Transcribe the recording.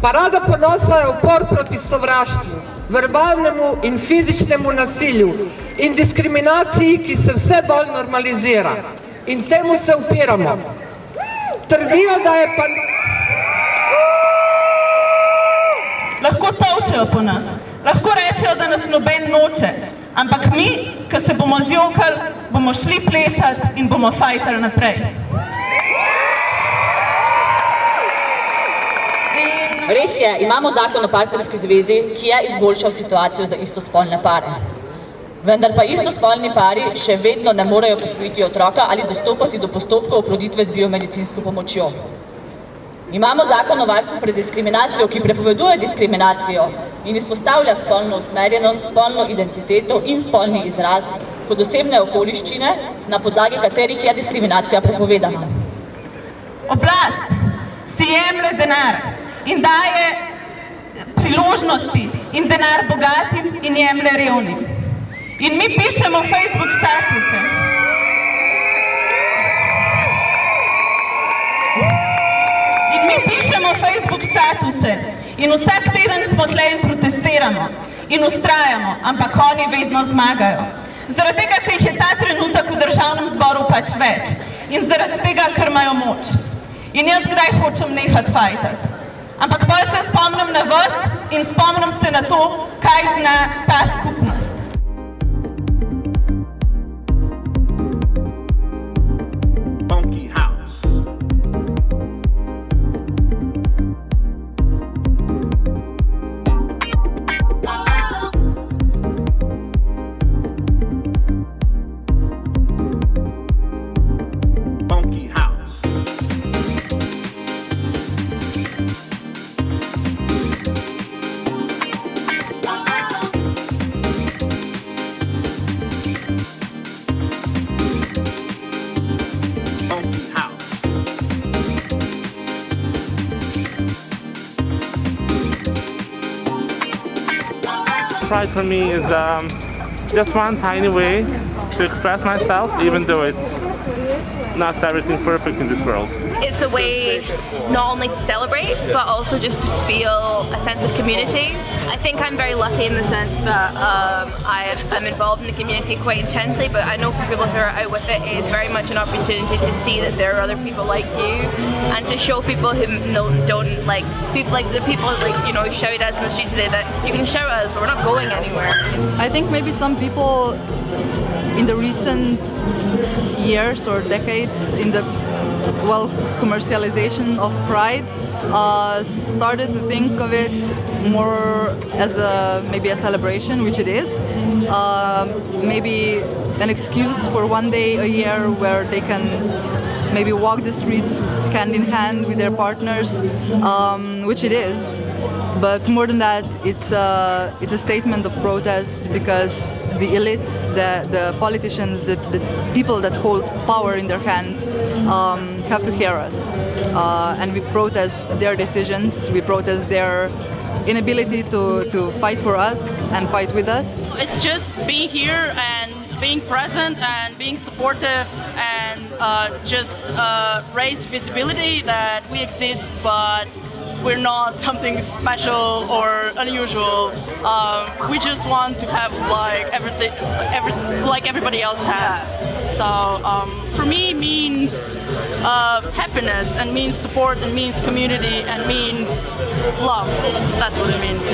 Parada ponosa je upor proti sovraštvu, verbalnemu in fizičnemu nasilju in diskriminaciji, ki se vse bolj normalizira. In temu se upiramo. Trdijo, da je pa... Lahko tolčejo po nas, lahko rečejo, da nas noben noče, ampak mi, ki se bomo zjokali, bomo šli plesati in bomo fajtali naprej. Res je, imamo zakon o partnerski zvezi, ki je izboljšal situacijo za istospolne pare. Vendar pa istospolni pari še vedno ne morejo posvojiti otroka ali dostopati do postopkov oploditve z biomedicinsko pomočjo. Imamo zakon o varstvu pred diskriminacijo, ki prepoveduje diskriminacijo in izpostavlja spolno usmerjenost, spolno identiteto in spolni izraz kot osebne okoliščine, na podlagi katerih je diskriminacija prepovedana. Oblast si jemlje denar in daje priložnosti in denar bogatim in jemlje revnim. In mi pišemo Facebook statuse. In vsak teden smo tle in protestiramo in ustrajamo, ampak oni vedno zmagajo. Zaradi tega, ker jih je ta trenutek v državnem zboru pač več. In zaradi tega, ker imajo moč. In jaz kdaj hočem nehati fajtati. Ampak bolj se spomnim na vas in spomnim se na to, kaj zna ta skupnost. Pride for me is just one tiny way to express myself, even though it's not everything perfect in this world. It's a way not only to celebrate, but also just to feel a sense of community. I think I'm very lucky in the sense that I'm involved in the community quite intensely, but I know for people who are out with it, it is very much an opportunity to see that there are other people like you, and to show people who don't like people like the people like who shout at us in the street today that you can shout at us, but we're not going anywhere. I think maybe some people in the recent years or decades in the commercialization of Pride started to think of it more as maybe a celebration, which it is. Maybe an excuse for one day a year where they can maybe walk the streets hand in hand with their partners, which it is. But more than that, it's a statement of protest because the elites, the politicians, the people that hold power in their hands have to hear us. And we protest their decisions, we protest their inability to fight for us and fight with us. It's just being here and being present and being supportive and just raise visibility that we exist, but we're not something special or unusual. We just want to have like everything, like everybody else has. So for me, means happiness and means support and means community and means love. That's what it means.